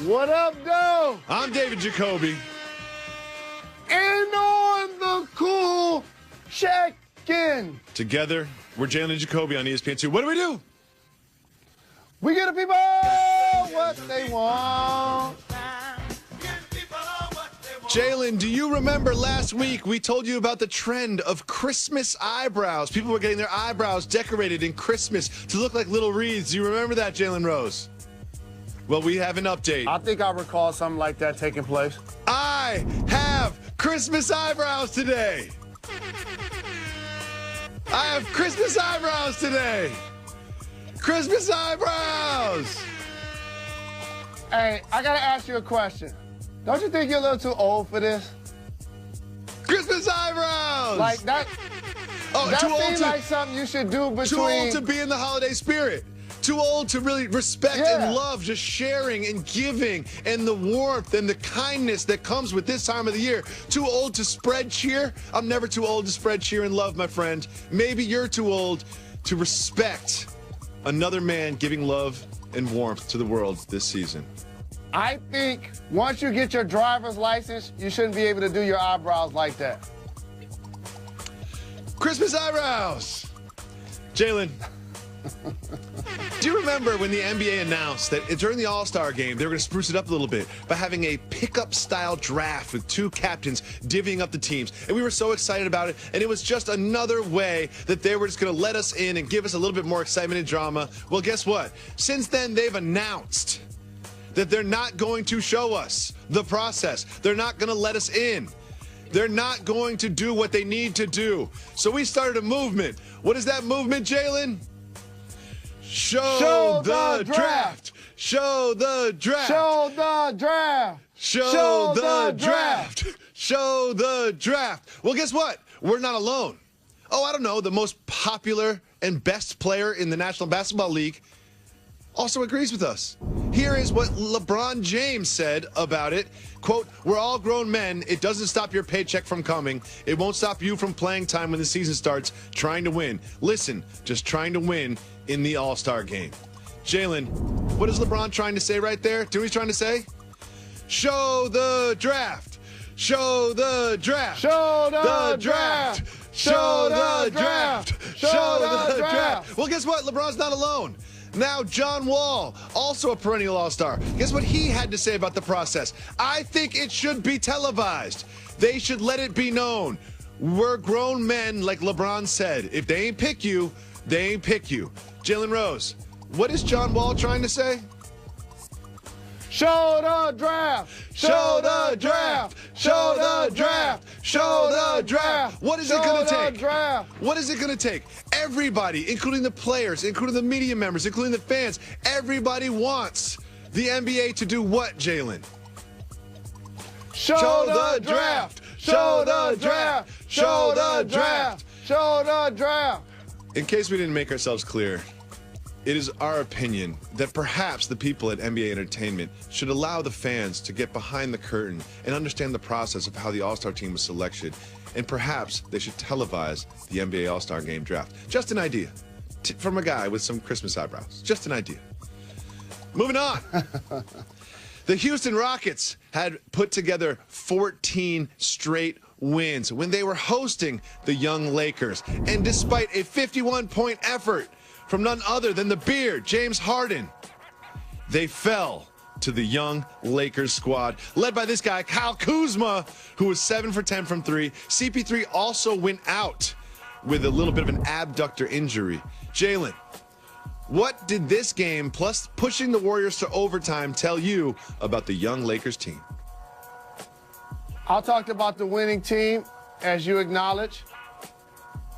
What up, Doe? I'm David Jacoby. And on the cool check-in. Together, we're Jalen Jacoby on ESPN2. What do? We give the people what they want. Jalen, do you remember last week we told you about the trend of Christmas eyebrows? People were getting their eyebrows decorated in Christmas to look like little wreaths. Do you remember that, Jalen Rose? Well, we have an update. I think I recall something like that taking place. I have Christmas eyebrows today. I have Christmas eyebrows today. Christmas eyebrows. Hey, I gotta ask you a question. Don't you think you're a little too old for this? Christmas eyebrows. Like that. Oh, that too old seems to, like something you should do between. Too old to be in the holiday spirit. Too old to really respect and love just sharing and giving and the warmth and the kindness that comes with this time of the year. Too old to spread cheer? I'm never too old to spread cheer and love, my friend. Maybe you're too old to respect another man giving love and warmth to the world this season. I think once you get your driver's license, you shouldn't be able to do your eyebrows like that. Christmas eyebrows. Jalen. Do you remember when the NBA announced that during the All-Star game, they were going to spruce it up a little bit by having a pickup-style draft with two captains divvying up the teams? And we were so excited about it, and it was just another way that they were just going to let us in and give us a little bit more excitement and drama. Well, guess what? Since then, they've announced that they're not going to show us the process. They're not going to let us in. They're not going to do what they need to do. So we started a movement. What is that movement, Jalen? Show the draft. Show the draft. Show the draft. Show the draft. Show the draft. Well, guess what? We're not alone. Oh, I don't know. The most popular and best player in the National Basketball League also agrees with us. Here is what LeBron James said about it. Quote, "We're all grown men. It doesn't stop your paycheck from coming. It won't stop you from playing time when the season starts, trying to win. Listen, just trying to win in the All-Star game." Jalen, what is LeBron trying to say right there? Do you know what he's trying to say? Show the draft. Show the draft. Show the draft. Show the draft. Show the draft. Well, guess what? LeBron's not alone. Now, John Wall, also a perennial all-star. Guess what he had to say about the process? "I think it should be televised. They should let it be known. We're grown men," like LeBron said. "If they ain't pick you, they ain't pick you." Jalen Rose, what is John Wall trying to say? Show the draft. Show the draft. Show the draft. Show the draft. What is it going to take? What is it going to take? Everybody, including the players, including the media members, including the fans, everybody wants the NBA to do what, Jalen? Show the draft. Show the draft. Show the draft. Show the draft. In case we didn't make ourselves clear, it is our opinion that perhaps the people at NBA Entertainment should allow the fans to get behind the curtain and understand the process of how the All-Star team was selected. And perhaps they should televise the NBA All-Star Game draft. Just an idea from a guy with some Christmas eyebrows. Just an idea. Moving on. The Houston Rockets had put together 14 straight wins when they were hosting the young Lakers. And despite a 51-point effort from none other than the Beard, James Harden, they fell to the young Lakers squad, led by this guy, Kyle Kuzma, who was 7 for 10 from 3. CP3 also went out with a little bit of an abductor injury. Jalen, what did this game, plus pushing the Warriors to overtime, tell you about the young Lakers team? I talked about the winning team, as you acknowledge.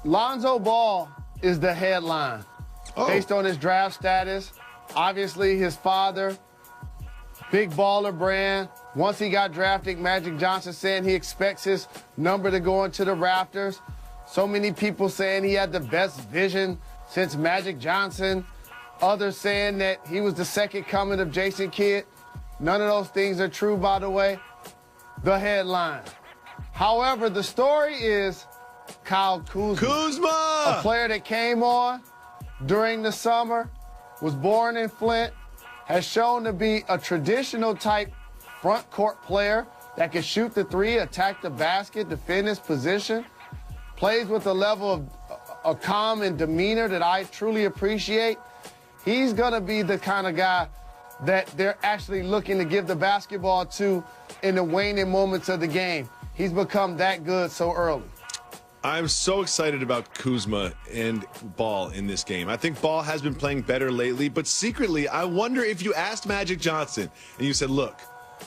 Lonzo Ball is the headline. Based on his draft status, obviously his father, big baller brand. Once he got drafted, Magic Johnson saying he expects his number to go into the rafters. So many people saying he had the best vision since Magic Johnson. Others saying that he was the second coming of Jason Kidd. None of those things are true, by the way. The headline. However, the story is Kyle Kuzma, a player that came on during the summer, was born in Flint, has shown to be a traditional type front court player that can shoot the three, attack the basket, defend his position, plays with a level of calm and demeanor that I truly appreciate. He's going to be the kind of guy that they're actually looking to give the basketball to in the waning moments of the game. He's become that good so early. I'm so excited about Kuzma and Ball in this game. I think Ball has been playing better lately, but secretly, I wonder if you asked Magic Johnson and you said, look,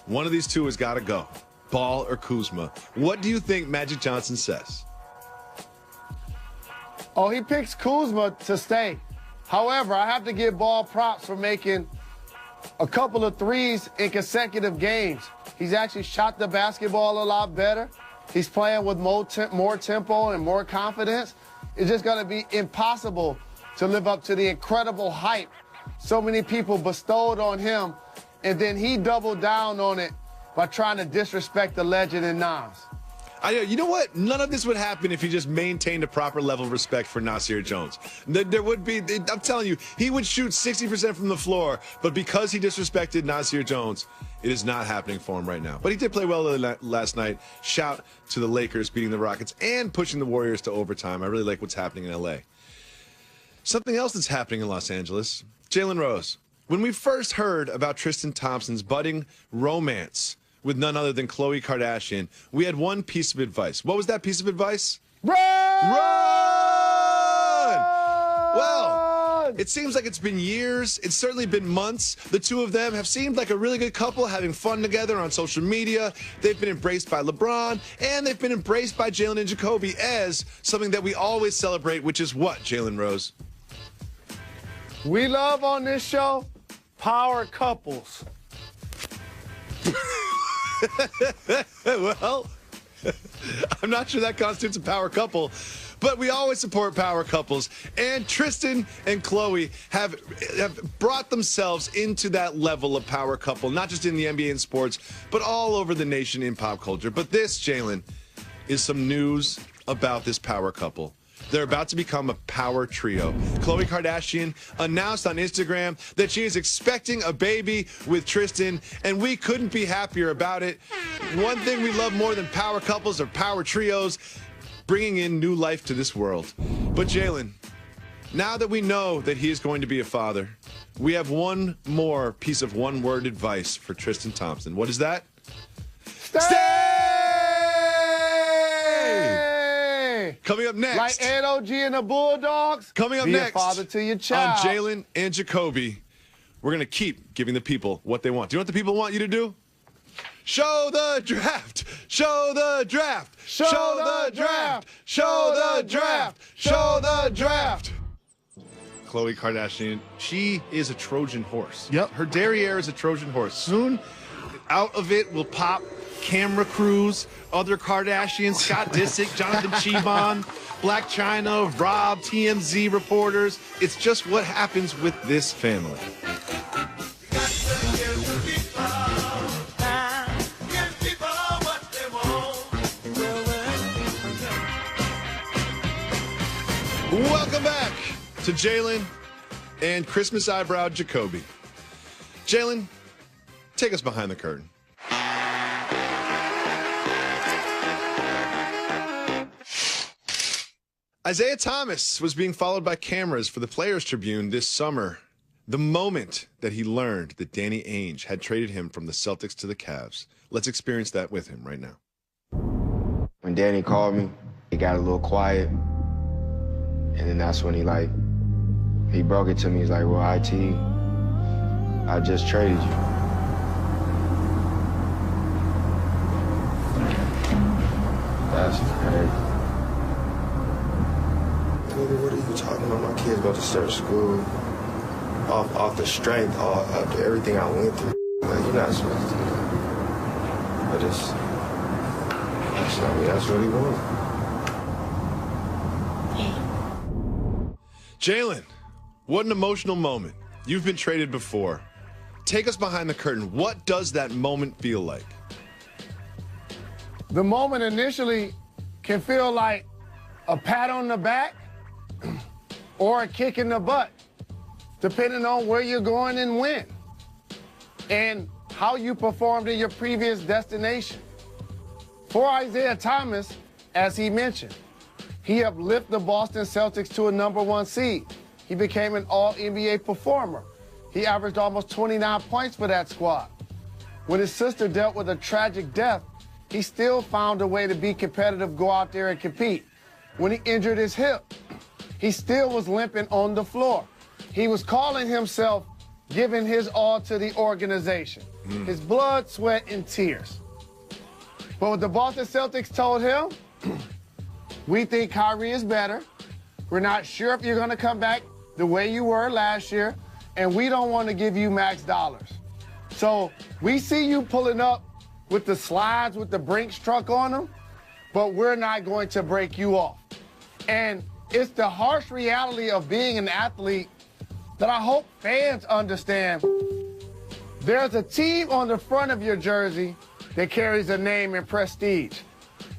one of these two has got to go, Ball or Kuzma. What do you think Magic Johnson says? Oh, he picks Kuzma to stay. However, I have to give Ball props for making a couple of threes in consecutive games. He's actually shot the basketball a lot better. He's playing with more tempo and more confidence. It's just going to be impossible to live up to the incredible hype so many people bestowed on him, and then he doubled down on it by trying to disrespect the legend in Nas. You know what? None of this would happen if he just maintained a proper level of respect for Nasir Jones. There would be, I'm telling you, he would shoot 60% from the floor, but because he disrespected Nasir Jones, it is not happening for him right now. But he did play well last night. Shout to the Lakers beating the Rockets and pushing the Warriors to overtime. I really like what's happening in LA. Something else that's happening in Los Angeles. Jalen Rose. When we first heard about Tristan Thompson's budding romance with none other than Khloe Kardashian, we had one piece of advice. What was that piece of advice? Run! Run! Well, it seems like it's been years. It's certainly been months. The two of them have seemed like a really good couple, having fun together on social media. They've been embraced by LeBron, and they've been embraced by Jalen and Jacoby as something that we always celebrate, which is what, Jalen Rose? We love on this show power couples. Well, I'm not sure that constitutes a power couple, but we always support power couples. And Tristan and Khloe have brought themselves into that level of power couple, not just in the NBA and sports, but all over the nation in pop culture. But this, Jalen, is some news about this power couple. They're about to become a power trio. Khloe Kardashian announced on Instagram that she is expecting a baby with Tristan, and we couldn't be happier about it. One thing we love more than power couples or power trios, bringing in new life to this world. But Jalen, now that we know that he is going to be a father, we have one more piece of one-word advice for Tristan Thompson. What is that? Stay! Coming up next. Like Ed OG and the Bulldogs. Coming up be next. A father to your child. On Jalen and Jacoby, we're going to keep giving the people what they want. Do you know what the people want you to do? Show the draft. Show the draft. Show the draft. Show the draft. Show the draft. Khloe Kardashian, she is a Trojan horse. Yep. Her derriere is a Trojan horse. Soon, out of it will pop camera crews, other Kardashians, Scott Disick, Jonathan Cheban, Black China, Rob, TMZ reporters. It's just what happens with this family. Welcome back to Jalen and Christmas eyebrow Jacoby. Jalen, take us behind the curtain. Isaiah Thomas was being followed by cameras for the Players Tribune this summer, the moment that he learned that Danny Ainge had traded him from the Celtics to the Cavs. Let's experience that with him right now. When Danny called me, he got a little quiet, and then that's when he broke it to me. He's like, well, IT, I just traded you. That's crazy. What are you talking about? My kid's about to start school off the strength, after everything I went through. Like, you're not supposed to do that. But that's what he wanted. Jalen, what an emotional moment. You've been traded before. Take us behind the curtain. What does that moment feel like? The moment initially can feel like a pat on the back or a kick in the butt, depending on where you're going and when. and how you performed in your previous destination. For Isaiah Thomas, as he mentioned, he helped lift the Boston Celtics to a #1 seed. He became an All-NBA performer. He averaged almost 29 points for that squad. When his sister dealt with a tragic death, he still found a way to be competitive, go out there and compete. When he injured his hip, he still was limping on the floor. He was calling himself giving his all to the organization. His blood, sweat, and tears. But what the Boston Celtics told him, we think Kyrie is better. We're not sure if you're going to come back the way you were last year, and we don't want to give you max dollars. So we see you pulling up with the slides with the Brinks truck on them, but we're not going to break you off. And it's the harsh reality of being an athlete that I hope fans understand. There's a team on the front of your jersey that carries a name and prestige.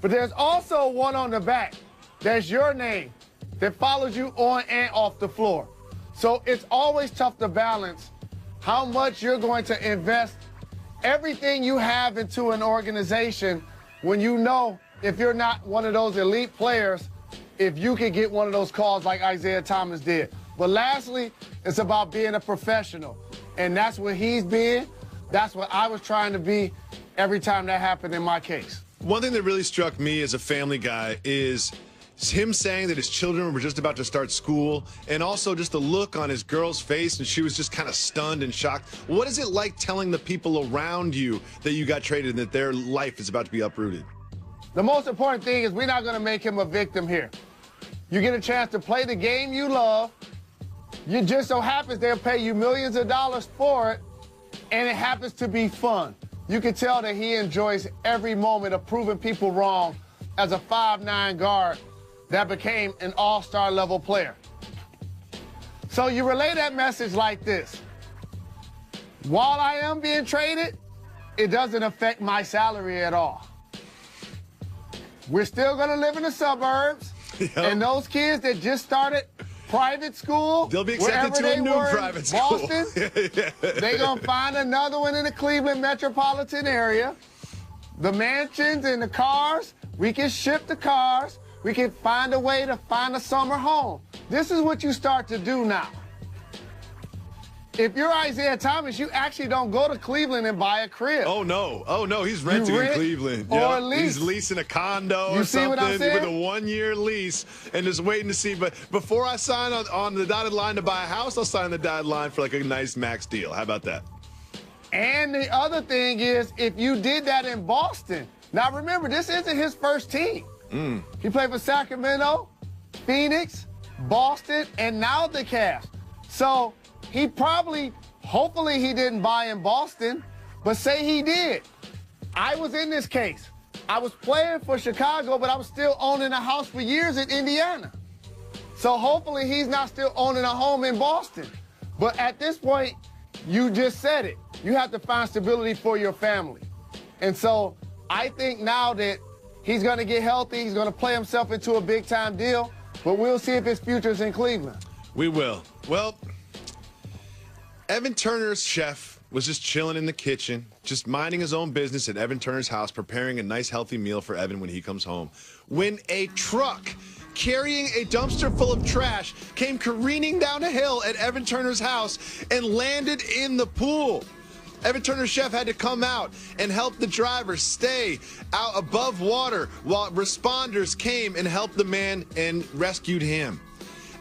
But there's also one on the back that's your name that follows you on and off the floor. So it's always tough to balance how much you're going to invest everything you have into an organization when you know if you're not one of those elite players, if you could get one of those calls like Isaiah Thomas did. But lastly, it's about being a professional. And that's what he's been. That's what I was trying to be every time that happened in my case. One thing that really struck me as a family guy is him saying that his children were just about to start school, and also just the look on his girl's face, and she was just kind of stunned and shocked. What is it like telling the people around you that you got traded and that their life is about to be uprooted? The most important thing is we're not going to make him a victim here. You get a chance to play the game you love. It just so happens they'll pay you millions of dollars for it, and it happens to be fun. You can tell that he enjoys every moment of proving people wrong as a 5'9" guard that became an all-star level player. So you relay that message like this. While I am being traded, it doesn't affect my salary at all. We're still gonna live in the suburbs, and those kids that just started private school, they'll be accepted to a new private school. Boston, they're gonna find another one in the Cleveland metropolitan area. The mansions and the cars, we can ship the cars. We can find a way to find a summer home. This is what you start to do now. If you're Isaiah Thomas, you actually don't go to Cleveland and buy a crib. Oh, no, he's renting in Cleveland. Or lease. He's leasing a condo or something with a 1-year lease and just waiting to see. But before I sign on the dotted line to buy a house, I'll sign the dotted line for like a nice max deal. How about that? And the other thing is, if you did that in Boston, now remember, this isn't his first team. He played for Sacramento, Phoenix, Boston, and now the Cavs. So he probably, hopefully he didn't buy in Boston, but say he did. I was in this case. I was playing for Chicago, but I was still owning a house for years in Indiana. So hopefully he's not still owning a home in Boston. But at this point, you just said it. You have to find stability for your family. And so I think now that he's going to get healthy, he's going to play himself into a big-time deal, but we'll see if his future's in Cleveland. We will. Well, Evan Turner's chef was just chilling in the kitchen, just minding his own business at Evan Turner's house, preparing a nice, healthy meal for Evan when he comes home, when a truck carrying a dumpster full of trash came careening down a hill at Evan Turner's house and landed in the pool. Evan Turner's chef had to come out and help the driver stay out above water while responders came and helped the man and rescued him.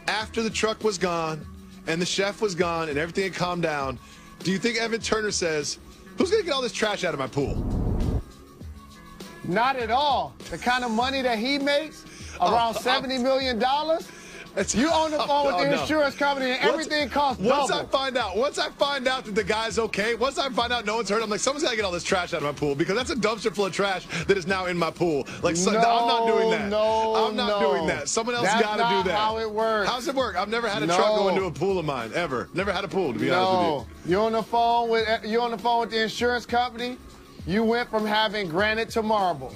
After the truck was gone and the chef was gone and everything had calmed down, do you think Evan Turner says, who's going to get all this trash out of my pool? Not at all. The kind of money that he makes, around $70 million, you on the phone with the insurance company and everything costs double. Once I find out that the guy's okay, once I find out no one's hurt, I'm like, someone's got to get all this trash out of my pool because that's a dumpster full of trash that is now in my pool. Like, I'm not doing that. I'm not doing that. Someone else got to do that. That's not how it works. How's it work? I've never had a truck go into a pool of mine, ever. Never had a pool, to be honest with you. You're on the phone with the insurance company. You went from having granite to marble.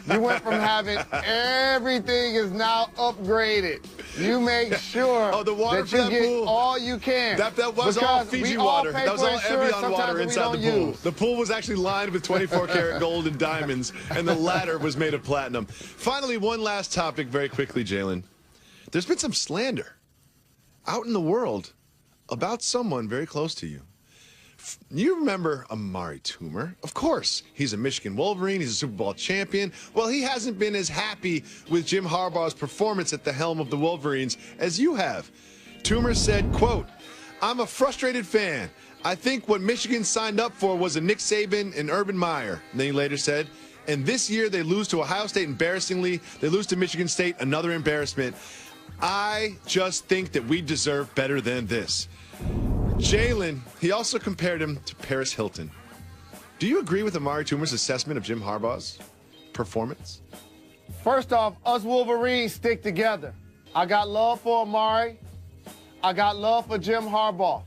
You went from having everything is now upgraded. You make sure the water that you get all you can. That was all Fiji water. That was all Evian water inside the pool. The pool was actually lined with 24-karat gold and diamonds, and the ladder was made of platinum. Finally, one last topic very quickly, Jalen. There's been some slander out in the world about someone very close to you. You remember Amari Toomer? Of course. He's a Michigan Wolverine. He's a Super Bowl champion. Well, he hasn't been as happy with Jim Harbaugh's performance at the helm of the Wolverines as you have. Toomer said, quote, "I'm a frustrated fan. I think what Michigan signed up for was a Nick Saban and Urban Meyer." And then he later said, "And this year they lose to Ohio State embarrassingly. They lose to Michigan State, another embarrassment. I just think that we deserve better than this." Jalen, he also compared him to Paris Hilton. Do you agree with Amari Toomer's assessment of Jim Harbaugh's performance? First off, us Wolverines stick together. I got love for Amari. I got love for Jim Harbaugh.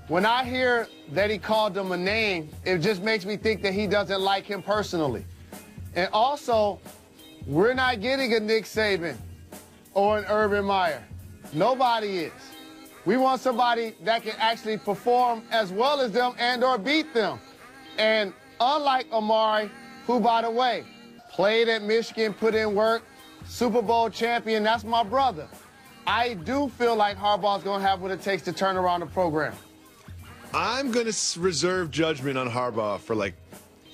When I hear that he called him a name, it just makes me think that he doesn't like him personally. And also, we're not getting a Nick Saban or an Urban Meyer. Nobody is. We want somebody that can actually perform as well as them and or beat them. And unlike Amari, who, by the way, played at Michigan, put in work, Super Bowl champion, that's my brother. I do feel like Harbaugh's going to have what it takes to turn around the program. I'm going to reserve judgment on Harbaugh for like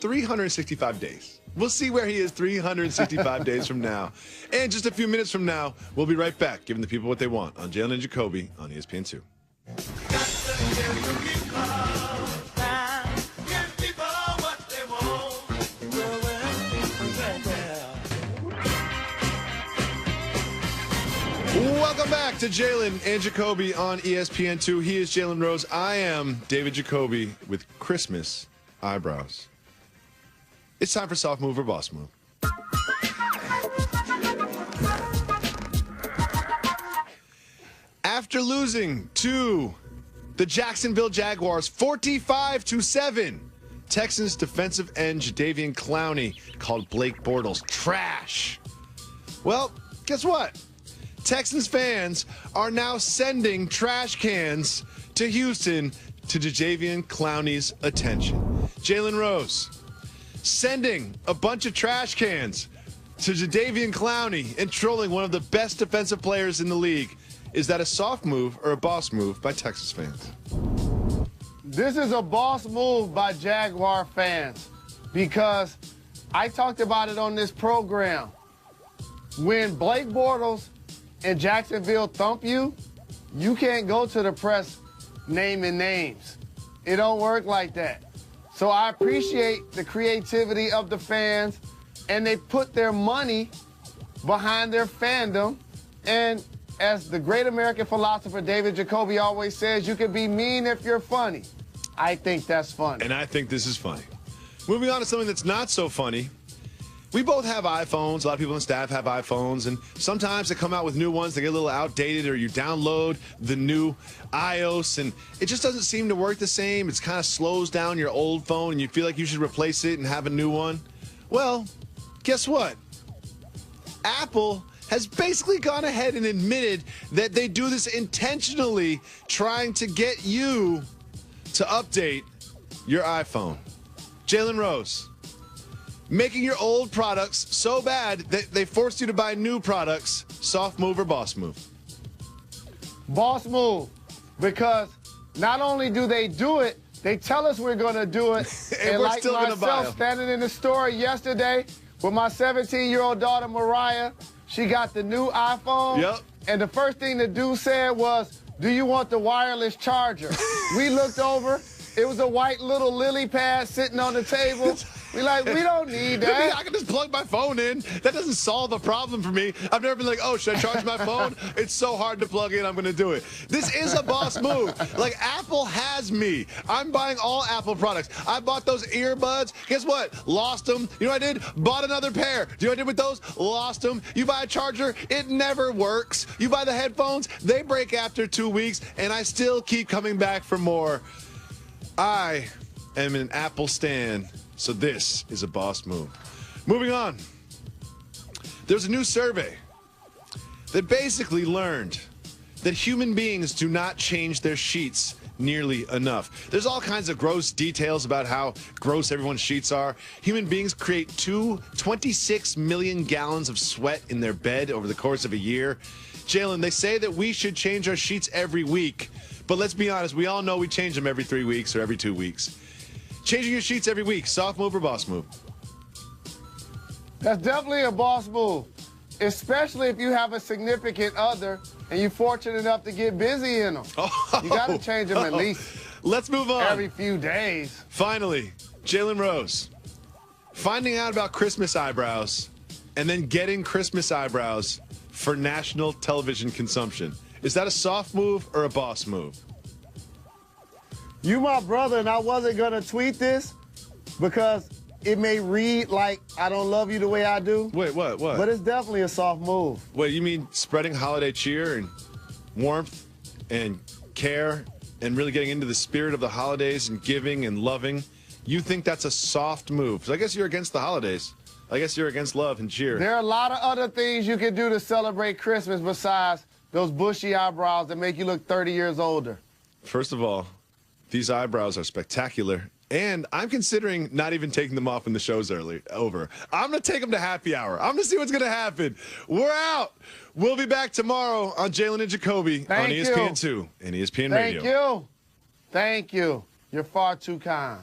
365 days. We'll see where he is 365 days from now. And just a few minutes from now, we'll be right back, giving the people what they want on Jalen Jacoby on ESPN2. Welcome back to Jalen and Jacoby on ESPN2. He is Jalen Rose. I am David Jacoby with Christmas eyebrows. It's time for Soft Move or Boss Move. After losing to the Jacksonville Jaguars 45-7, Texans defensive end Jadeveon Clowney called Blake Bortles trash. Well, guess what? Texans fans are now sending trash cans to Houston to Jadeveon Clowney's attention. Jalen Rose sending a bunch of trash cans to Jadeveon Clowney and trolling one of the best defensive players in the league. Is that a soft move or a boss move by Texas fans? This is a boss move by Jaguar fans because I talked about it on this program. When Blake Bortles and Jacksonville thump you, you can't go to the press naming names. It don't work like that. So I appreciate the creativity of the fans, and they put their money behind their fandom. And as the great American philosopher David Jacoby always says, you can be mean if you're funny. I think that's funny. And I think this is funny. Moving on to something that's not so funny. We both have iPhones. A lot of people on staff have iPhones, and sometimes they come out with new ones. They get a little outdated, or you download the new iOS, and it just doesn't seem to work the same. It kind of slows down your old phone, and you feel like you should replace it and have a new one. Well, guess what? Apple has basically gone ahead and admitted that they do this intentionally, trying to get you to update your iPhone. Jalen Rose, making your old products so bad that they forced you to buy new products. Soft move or boss move? Boss move, because not only do they do it, they tell us we're going to do it. And we're like still going to buy myself, them. standing in the store yesterday with my 17-year-old daughter, Mariah, she got the new iPhone. Yep. And the first thing the dude said was, "Do you want the wireless charger?" We looked over. It was a white little lily pad sitting on the table. We like, we don't need that. I can just plug my phone in. That doesn't solve the problem for me. I've never been like, oh, should I charge my phone? It's so hard to plug in, I'm going to do it. This is a boss move. Like, Apple has me. I'm buying all Apple products. I bought those earbuds. Guess what? Lost them. You know what I did? Bought another pair. Do you know what I did with those? Lost them. You buy a charger, it never works. You buy the headphones, they break after 2 weeks, and I still keep coming back for more. I am an Apple stan So this is a boss move. Moving on. There's a new survey that basically learned that human beings do not change their sheets nearly enough. There's all kinds of gross details about how gross everyone's sheets are. Human beings create 26 million gallons of sweat in their bed over the course of a year. Jalen, they say that we should change our sheets every week, but let's be honest, we all know we change them every 3 weeks or every 2 weeks. Changing your sheets every week, soft move or boss move? That's definitely a boss move, especially if you have a significant other and you're fortunate enough to get busy in them. You got to change them at least. Let's move on. Every few days. Finally, Jalen Rose, finding out about Christmas eyebrows and then getting Christmas eyebrows for national television consumption. Is that a soft move or a boss move? You my brother, and I wasn't going to tweet this because it may read like I don't love you the way I do. Wait, what? But it's definitely a soft move. Wait, you mean spreading holiday cheer and warmth and care and really getting into the spirit of the holidays and giving and loving? You think that's a soft move? 'Cause I guess you're against the holidays. I guess you're against love and cheer. There are a lot of other things you can do to celebrate Christmas besides those bushy eyebrows that make you look 30 years older. First of all, these eyebrows are spectacular. And I'm considering not even taking them off when the show's over. I'm going to take them to happy hour. I'm going to see what's going to happen. We're out. We'll be back tomorrow on Jalen and Jacoby on ESPN2 and ESPN Radio. Thank you. Thank you. You're far too kind.